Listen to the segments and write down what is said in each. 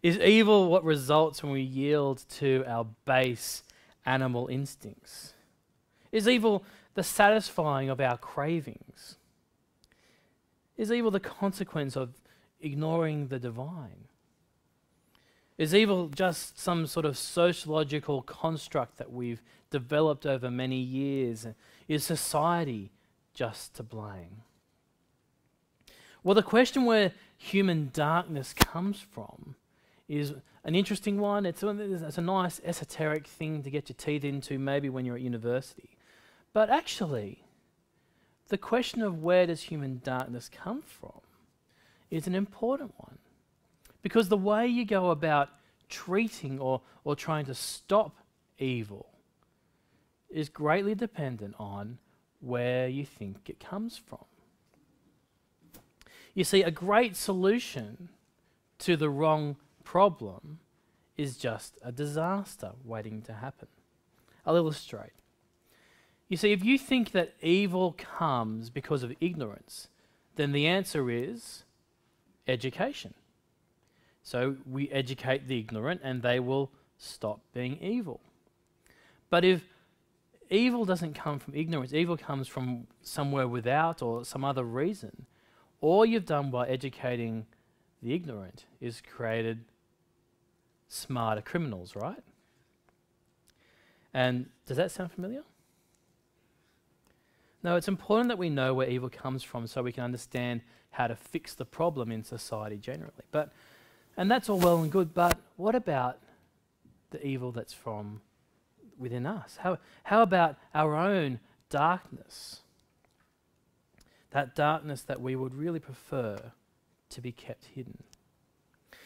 Is evil what results when we yield to our base animal instincts? Is evil the satisfying of our cravings? Is evil the consequence of ignoring the divine? Is evil just some sort of sociological construct that we've developed over many years? Is society just to blame? Well, the question where human darkness comes from is an interesting one. It's a nice esoteric thing to get your teeth into maybe when you're at university. But actually, the question of where does human darkness come from is an important one. Because the way you go about treating or trying to stop evil is greatly dependent on where you think it comes from. You see, a great solution to the wrong problem is just a disaster waiting to happen. I'll illustrate. You see, if you think that evil comes because of ignorance, then the answer is education. So we educate the ignorant and they will stop being evil. But if evil doesn't come from ignorance, evil comes from somewhere without or some other reason, all you've done by educating the ignorant is created smarter criminals, right? And does that sound familiar? No, it's important that we know where evil comes from so we can understand how to fix the problem in society generally. And that's all well and good, but what about the evil that's from within us? How about our own darkness? That darkness that we would really prefer to be kept hidden.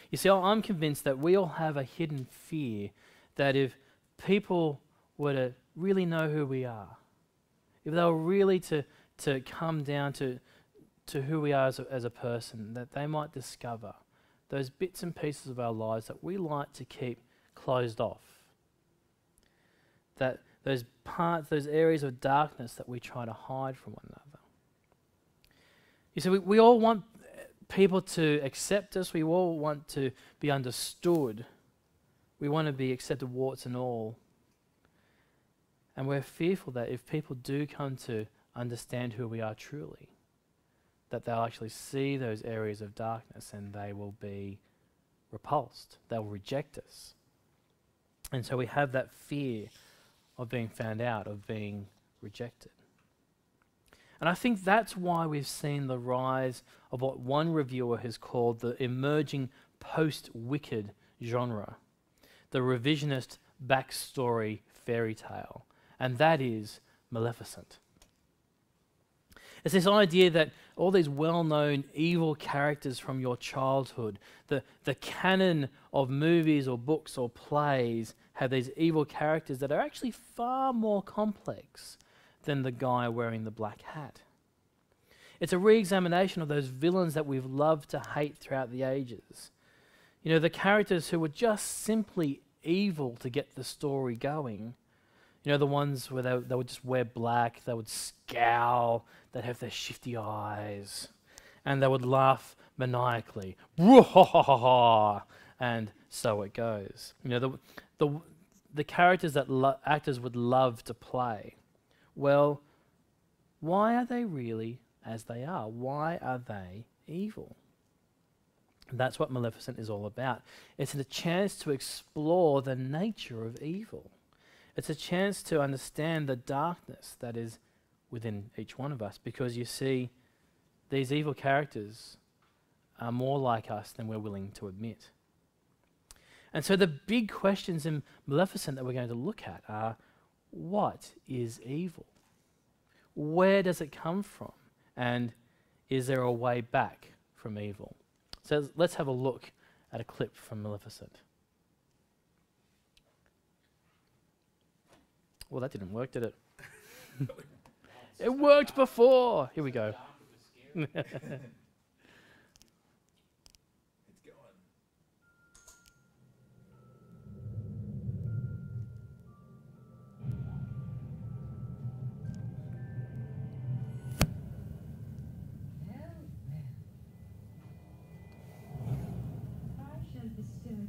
You see, I'm convinced that we all have a hidden fear that if people were to really know who we are, if they were really to come down to who we are as a person, that they might discover those bits and pieces of our lives that we like to keep closed off. That those parts, those areas of darkness that we try to hide from one another. You see, we all want people to accept us. We all want to be understood. We want to be accepted warts and all. And we're fearful that if people do come to understand who we are truly, that they'll actually see those areas of darkness and they will be repulsed. They'll reject us. And so we have that fear of being found out, of being rejected. And I think that's why we've seen the rise of what one reviewer has called the emerging post-wicked genre, the revisionist backstory fairy tale, and that is Maleficent. It's this idea that all these well-known evil characters from your childhood, the canon of movies or books or plays have these evil characters that are actually far more complex than the guy wearing the black hat. It's a re-examination of those villains that we've loved to hate throughout the ages. You know, the characters who were just simply evil to get the story going. You know, the ones where they would just wear black, they would scowl, they'd have their shifty eyes, and they would laugh maniacally. And so it goes. You know, the characters that actors would love to play. Well, why are they really as they are? Why are they evil? And that's what Maleficent is all about. It's a chance to explore the nature of evil. It's a chance to understand the darkness that is within each one of us, because you see, these evil characters are more like us than we're willing to admit. And so the big questions in Maleficent that we're going to look at are, what is evil? Where does it come from? And is there a way back from evil? So let's have a look at a clip from Maleficent. Well, that didn't work, did it? It worked before. Here we go. I shall bestow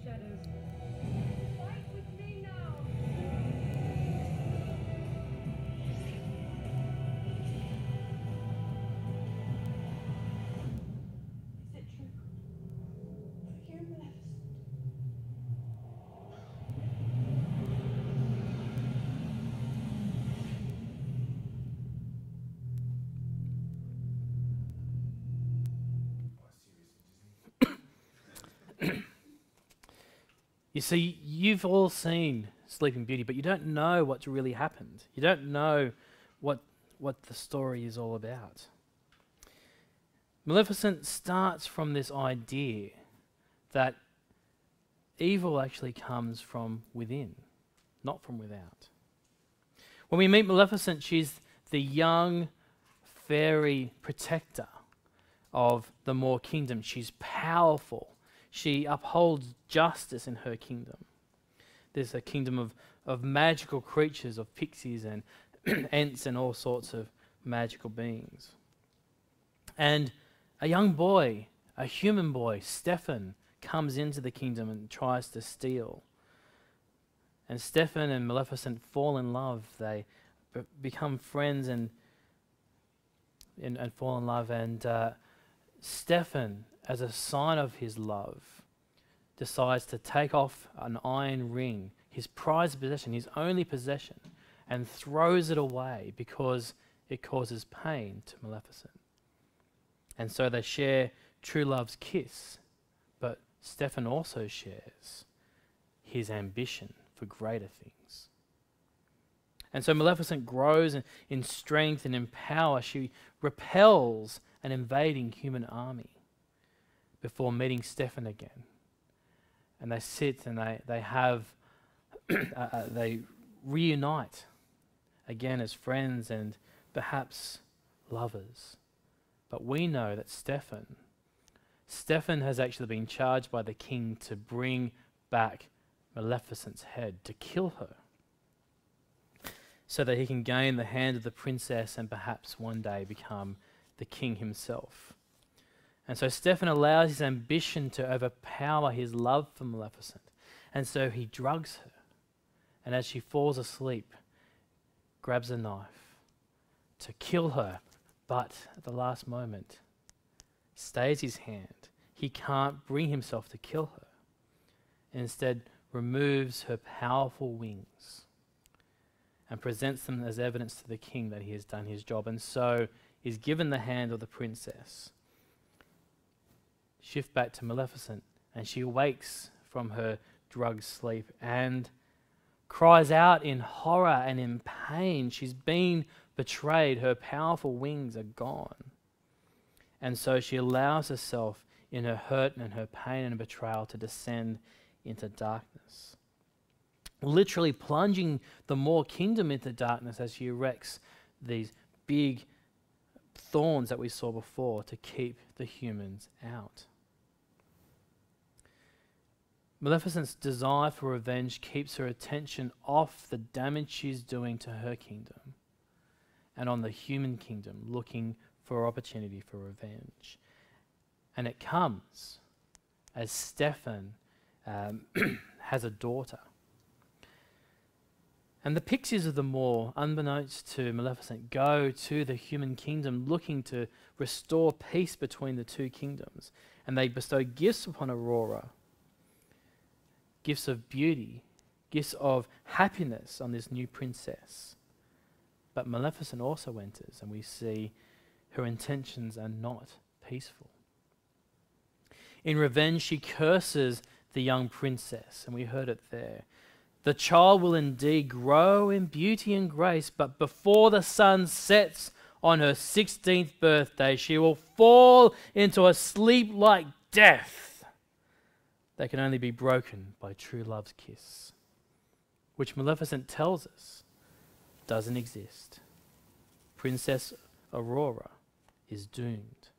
shadows. Fight with me now. Is it true? You're Maleficent. You see, you've all seen Sleeping Beauty, but you don't know what's really happened. You don't know what the story is all about. Maleficent starts from this idea that evil actually comes from within, not from without. When we meet Maleficent, she's the young fairy protector of the Moor kingdom. She's powerful. She upholds justice in her kingdom. There's a kingdom of magical creatures, of pixies and ents and all sorts of magical beings. And a young boy, a human boy, Stefan, comes into the kingdom and tries to steal. And Stefan and Maleficent fall in love. They become friends and fall in love. And Stefan, as a sign of his love, decides to take off an iron ring, his prized possession, his only possession, and throws it away because it causes pain to Maleficent. And so they share true love's kiss, but Stefan also shares his ambition for greater things. And so Maleficent grows in strength and in power. She repels an invading human army before meeting Stefan again. And they sit and they have, they reunite again as friends and perhaps lovers. But we know that Stefan has actually been charged by the king to bring back Maleficent's head, to kill her, so that he can gain the hand of the princess and perhaps one day become the king himself. And so Stefan allows his ambition to overpower his love for Maleficent. And so he drugs her. And as she falls asleep, grabs a knife to kill her. But at the last moment, stays his hand. He can't bring himself to kill her. And instead removes her powerful wings and presents them as evidence to the king that he has done his job. And so is given the hand of the princess. Shift back to Maleficent, and she awakes from her drugged sleep and cries out in horror and in pain. She's been betrayed. Her powerful wings are gone. And so she allows herself in her hurt and her pain and betrayal to descend into darkness, literally plunging the Moor kingdom into darkness as she erects these big thorns that we saw before to keep the humans out. Maleficent's desire for revenge keeps her attention off the damage she's doing to her kingdom and on the human kingdom, looking for opportunity for revenge. And it comes as Stefan has a daughter. And the pixies of the Moor, unbeknownst to Maleficent, go to the human kingdom looking to restore peace between the two kingdoms. And they bestow gifts upon Aurora, gifts of beauty, gifts of happiness on this new princess. But Maleficent also enters, and we see her intentions are not peaceful. In revenge, she curses the young princess, and we heard it there. The child will indeed grow in beauty and grace, but before the sun sets on her 16th birthday, she will fall into a sleep like death that can only be broken by true love's kiss, which Maleficent tells us doesn't exist. Princess Aurora is doomed.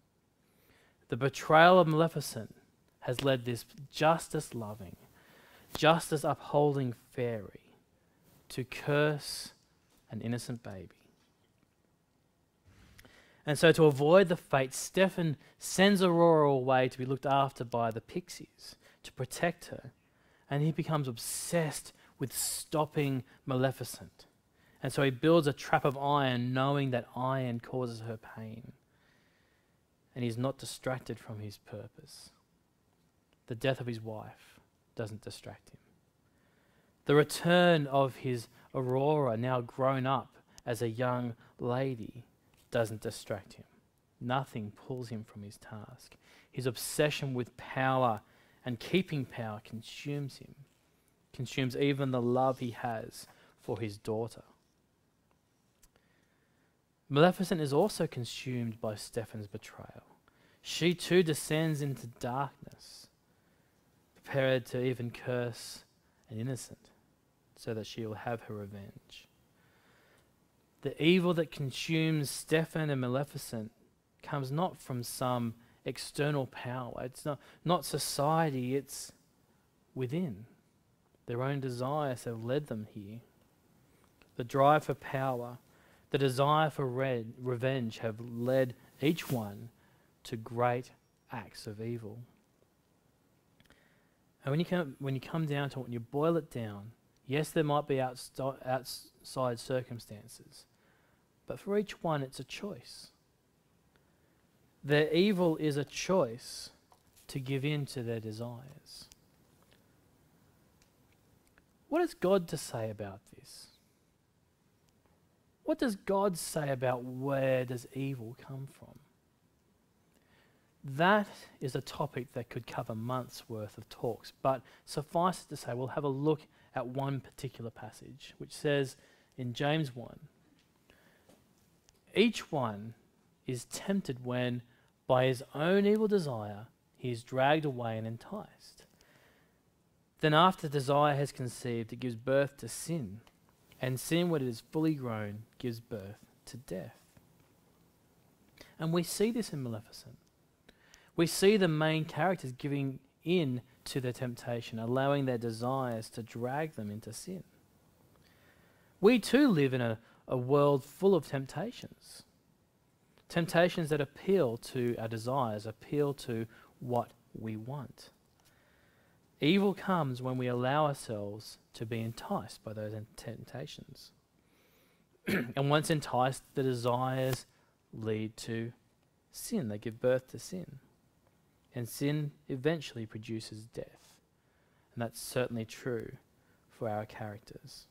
The betrayal of Maleficent has led this justice-loving, justice-upholding fairy to curse an innocent baby. And so to avoid the fate, Stefan sends Aurora away to be looked after by the pixies to protect her. and he becomes obsessed with stopping Maleficent. And so he builds a trap of iron, knowing that iron causes her pain. And he's not distracted from his purpose. The death of his wife doesn't distract him. The return of his Aurora, now grown up as a young lady, doesn't distract him. Nothing pulls him from his task. His obsession with power and keeping power consumes him, consumes even the love he has for his daughter. Maleficent is also consumed by Stephen's betrayal. She too descends into darkness, prepared to even curse an innocent, so that she will have her revenge. The evil that consumes Stephen and Maleficent comes not from some external power. It's not society, it's within. Their own desires have led them here. The drive for power, the desire for revenge have led each one to great acts of evil. And when you come down to it, when you boil it down, yes, there might be outside circumstances, but for each one it's a choice. Their evil is a choice to give in to their desires. What has God to say about this? What does God say about where does evil come from? That is a topic that could cover months' worth of talks, but suffice it to say, we'll have a look at one particular passage, which says in James 1, each one is tempted when, by his own evil desire, he is dragged away and enticed. Then after desire has conceived, it gives birth to sin, and sin, when it is fully grown, gives birth to death. And we see this in Maleficent. We see the main characters giving in to their temptation, allowing their desires to drag them into sin. We too live in a world full of temptations. Temptations that appeal to our desires, appeal to what we want. Evil comes when we allow ourselves to be enticed by those temptations. And once enticed, the desires lead to sin. They give birth to sin. And sin eventually produces death. And that's certainly true for our characters.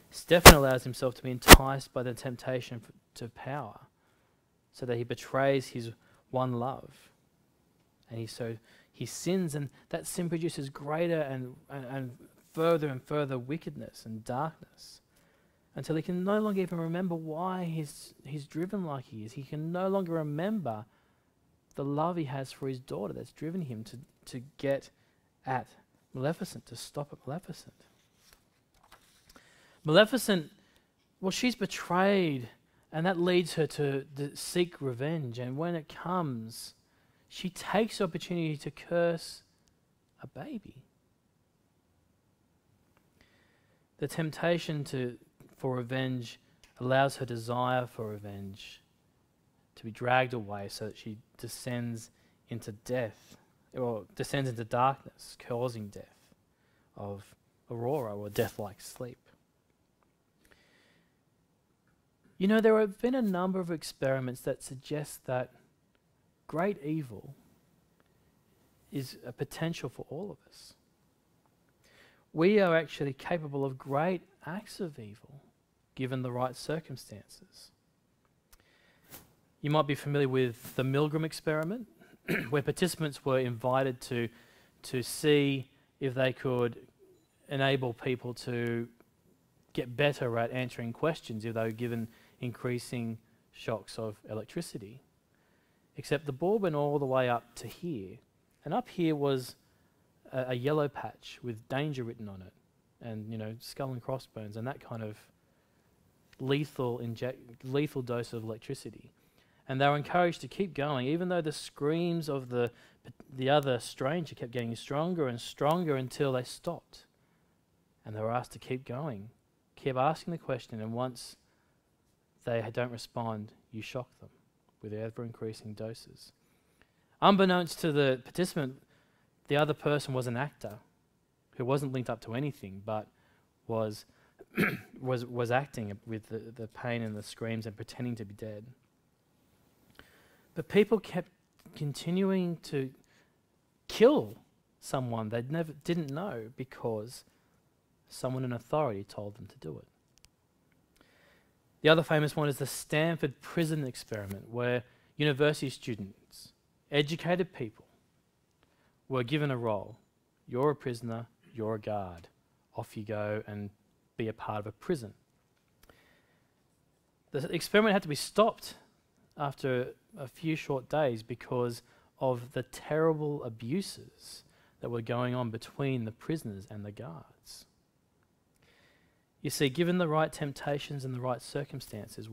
Stephen allows himself to be enticed by the temptation to power, so that he betrays his one love. And he sins, and that sin produces greater and further wickedness and darkness, until he can no longer even remember why he's driven like he is. He can no longer remember the love he has for his daughter that's driven him to get at Maleficent, to stop at Maleficent. Maleficent, well, she's betrayed, and that leads her to seek revenge. And when it comes, she takes the opportunity to curse a baby. The temptation for revenge allows her desire for revenge to be dragged away, so that she descends into death, or descends into darkness, causing death of Aurora, or death-like sleep. You know, there have been a number of experiments that suggest that great evil is a potential for all of us. We are actually capable of great acts of evil, given the right circumstances. You might be familiar with the Milgram experiment, where participants were invited to see if they could enable people to get better at answering questions if they were given increasing shocks of electricity. Except the ball went all the way up to here, and up here was a yellow patch with danger written on it, and skull and crossbones, and that kind of lethal dose of electricity. And they were encouraged to keep going, even though the screams of the other stranger kept getting stronger and stronger until they stopped. And they were asked to keep going, keep asking the question, and once they don't respond, you shock them with ever-increasing doses. Unbeknownst to the participant, the other person was an actor, who wasn't linked up to anything, but was was acting with the pain and the screams and pretending to be dead. But people kept continuing to kill someone they didn't know because someone in authority told them to do it. The other famous one is the Stanford prison experiment, where university students, educated people, were given a role. You're a prisoner, you're a guard. Off you go and be a part of a prison. The experiment had to be stopped after a few short days because of the terrible abuses that were going on between the prisoners and the guards. You see, given the right temptations and the right circumstances,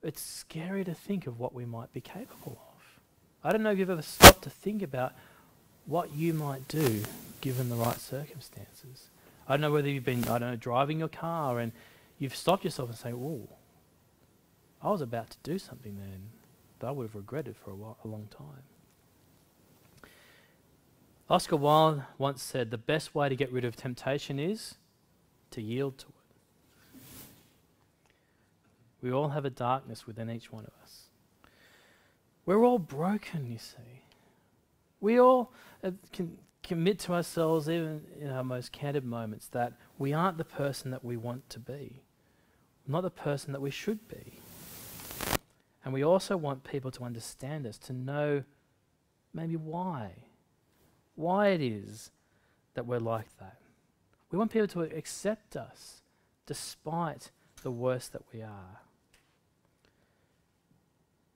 it's scary to think of what we might be capable of. I don't know if you've ever stopped to think about what you might do given the right circumstances. I don't know whether you've been, driving your car and you've stopped yourself and say, "Oh, I was about to do something then that I would have regretted for a long time." Oscar Wilde once said, "The best way to get rid of temptation is to yield to it." We all have a darkness within each one of us. We're all broken, you see. We all can commit to ourselves, even in our most candid moments, that we aren't the person that we want to be, not the person that we should be. And we also want people to understand us, to know maybe why it is that we're like that. We want people to accept us despite the worst that we are.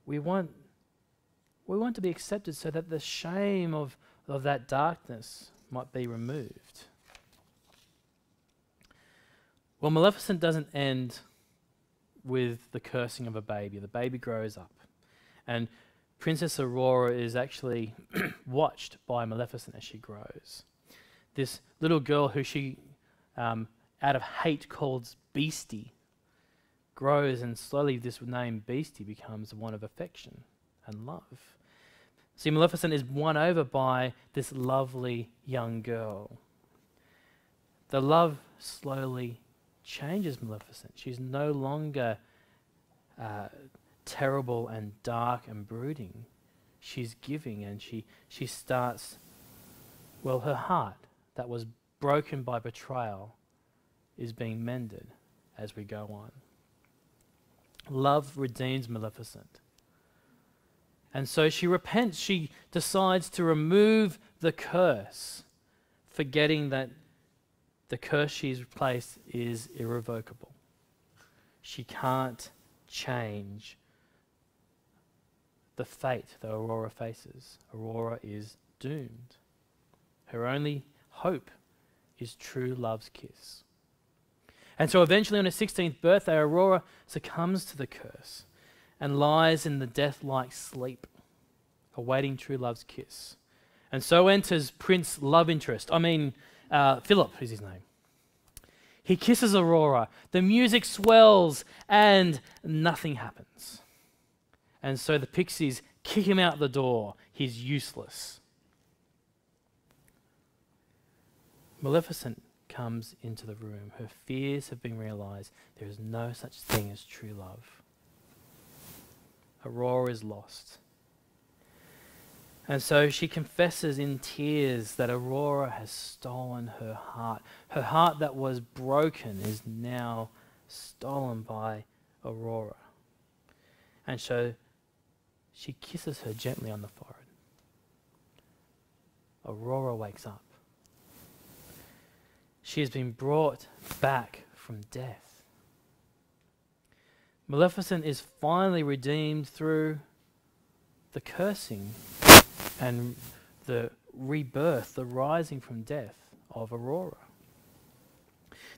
We want to be accepted so that the shame of that darkness might be removed. Well, Maleficent doesn't end with the cursing of a baby. The baby grows up, and Princess Aurora is actually watched by Maleficent as she grows. This little girl who she, out of hate, calls Beastie, grows, and slowly this name Beastie becomes one of affection and love. See, Maleficent is won over by this lovely young girl. The love slowly changes Maleficent. She's no longer terrible and dark and brooding. She's giving, and she starts, her heart that was broken by betrayal is being mended as we go on. Love redeems Maleficent. And so she repents. She decides to remove the curse, forgetting that the curse she's placed is irrevocable. She can't change the fate that Aurora faces. Aurora is doomed. Her only hope is true love's kiss. And so eventually on her 16th birthday, Aurora succumbs to the curse and lies in the death-like sleep, awaiting true love's kiss. And so enters Prince Love Interest. Philip is his name. He kisses Aurora. The music swells and nothing happens. And so the pixies kick him out the door. He's useless. Maleficent comes into the room. Her fears have been realized. There is no such thing as true love. Aurora is lost. And so she confesses in tears that Aurora has stolen her heart. Her heart that was broken is now stolen by Aurora. And so she kisses her gently on the forehead. Aurora wakes up. She has been brought back from death. Maleficent is finally redeemed through the cursing and the rebirth, the rising from death of Aurora.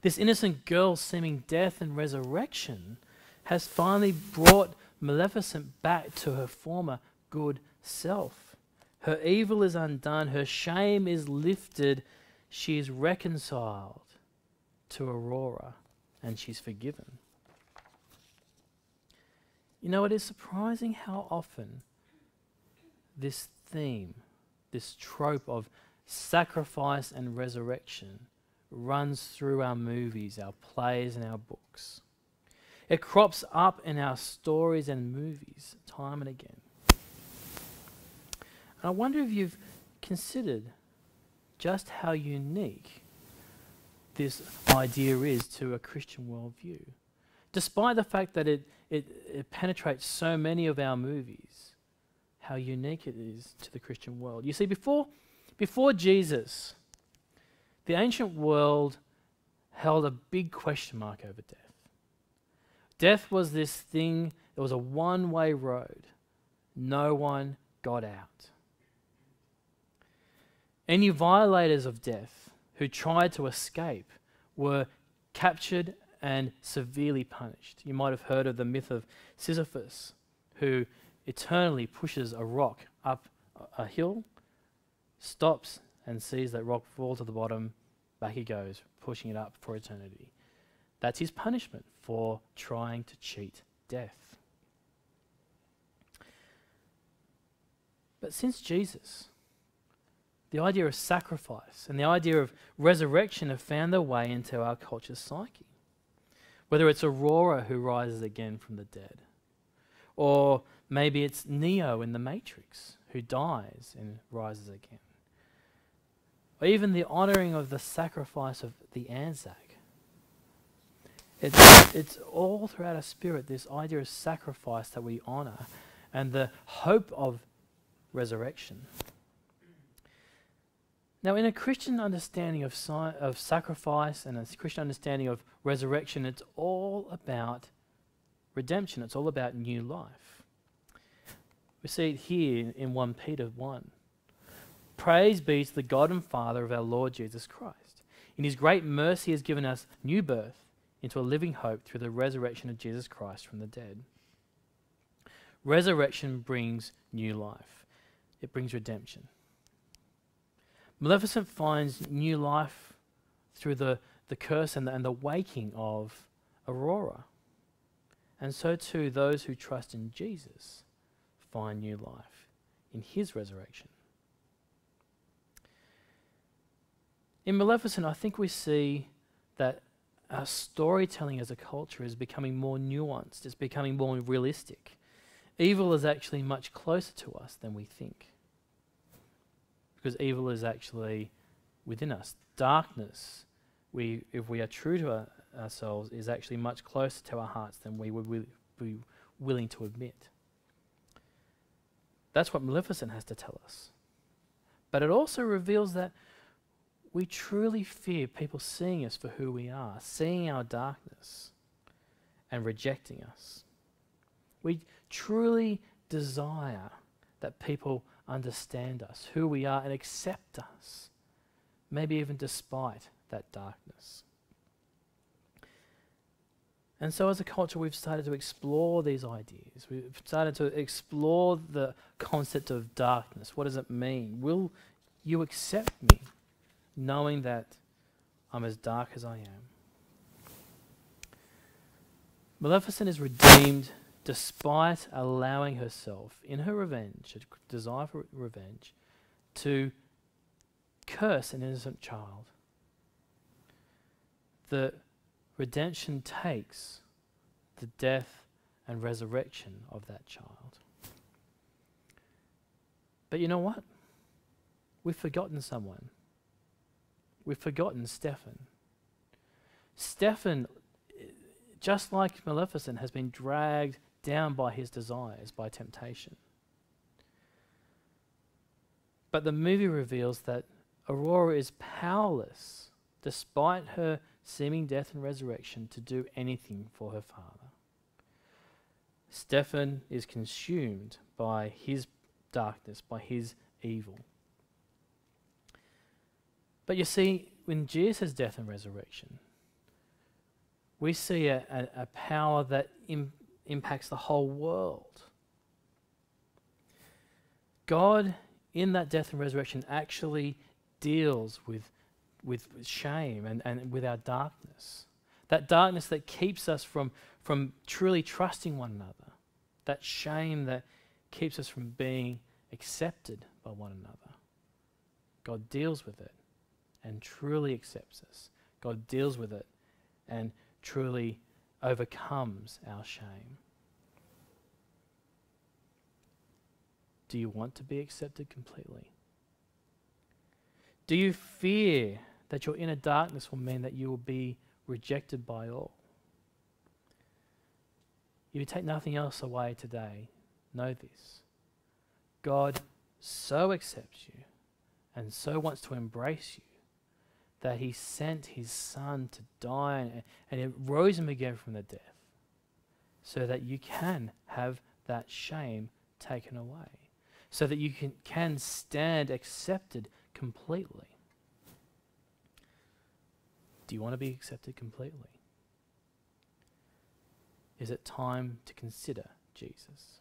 This innocent girl's seeming death and resurrection has finally brought Maleficent back to her former good self. Her evil is undone, her shame is lifted, she is reconciled to Aurora, and she's forgiven. You know, it is surprising how often this theme, this trope of sacrifice and resurrection runs through our movies, our plays, and our books. It crops up in our stories and movies time and again. And I wonder if you've considered just how unique this idea is to a Christian worldview. Despite the fact that it penetrates so many of our movies, how unique it is to the Christian world. You see, before Jesus, the ancient world held a big question mark over death. Death was this thing, it was a one-way road. No one got out. Any violators of death who tried to escape were captured and severely punished. You might have heard of the myth of Sisyphus, who eternally pushes a rock up a hill, stops and sees that rock fall to the bottom, back he goes, pushing it up for eternity. That's his punishment for trying to cheat death. But since Jesus, the idea of sacrifice and the idea of resurrection have found their way into our culture's psyche. Whether it's Aurora who rises again from the dead, or maybe it's Neo in the Matrix who dies and rises again, or even the honouring of the sacrifice of the Anzac. It's all throughout our spirit, this idea of sacrifice that we honour and the hope of resurrection. Now, in a Christian understanding of sacrifice and a Christian understanding of resurrection, it's all about redemption. It's all about new life. We see it here in 1 Peter 1. Praise be to the God and Father of our Lord Jesus Christ. In his great mercy he has given us new birth into a living hope through the resurrection of Jesus Christ from the dead. Resurrection brings new life. It brings redemption. Maleficent finds new life through the curse and the waking of Aurora. And so too those who trust in Jesus find new life in his resurrection. In Maleficent, I think we see that our storytelling as a culture is becoming more nuanced. It's becoming more realistic. Evil is actually much closer to us than we think, because evil is actually within us. Darkness, if we are true to ourselves, is actually much closer to our hearts than we would be willing to admit. That's what Maleficent has to tell us. But it also reveals that we truly fear people seeing us for who we are, seeing our darkness and rejecting us. We truly desire that people understand us, who we are, and accept us, maybe even despite that darkness. And so as a culture, we've started to explore these ideas. We've started to explore the concept of darkness. What does it mean? Will you accept me, knowing that I'm as dark as I am? Maleficent is redeemed despite allowing herself, in her revenge, a desire for revenge, to curse an innocent child. The redemption takes the death and resurrection of that child. But you know what? We've forgotten someone. We've forgotten Stephen. Stephen, just like Maleficent, has been dragged down by his desires, by temptation. But the movie reveals that Aurora is powerless, despite her seeming death and resurrection, to do anything for her father. Stephen is consumed by his darkness, by his evil. But you see, in Jesus' death and resurrection, we see a power that impacts the whole world. God, in that death and resurrection, actually deals with shame and with our darkness. That darkness that keeps us from truly trusting one another. That shame that keeps us from being accepted by one another. God deals with it and truly accepts us. God deals with it and truly overcomes our shame. Do you want to be accepted completely? Do you fear that your inner darkness will mean that you will be rejected by all? If you take nothing else away today, know this. God so accepts you and so wants to embrace you that he sent his son to die and he rose him again from the death so that you can have that shame taken away, so that you can stand accepted completely. Do you want to be accepted completely? Is it time to consider Jesus?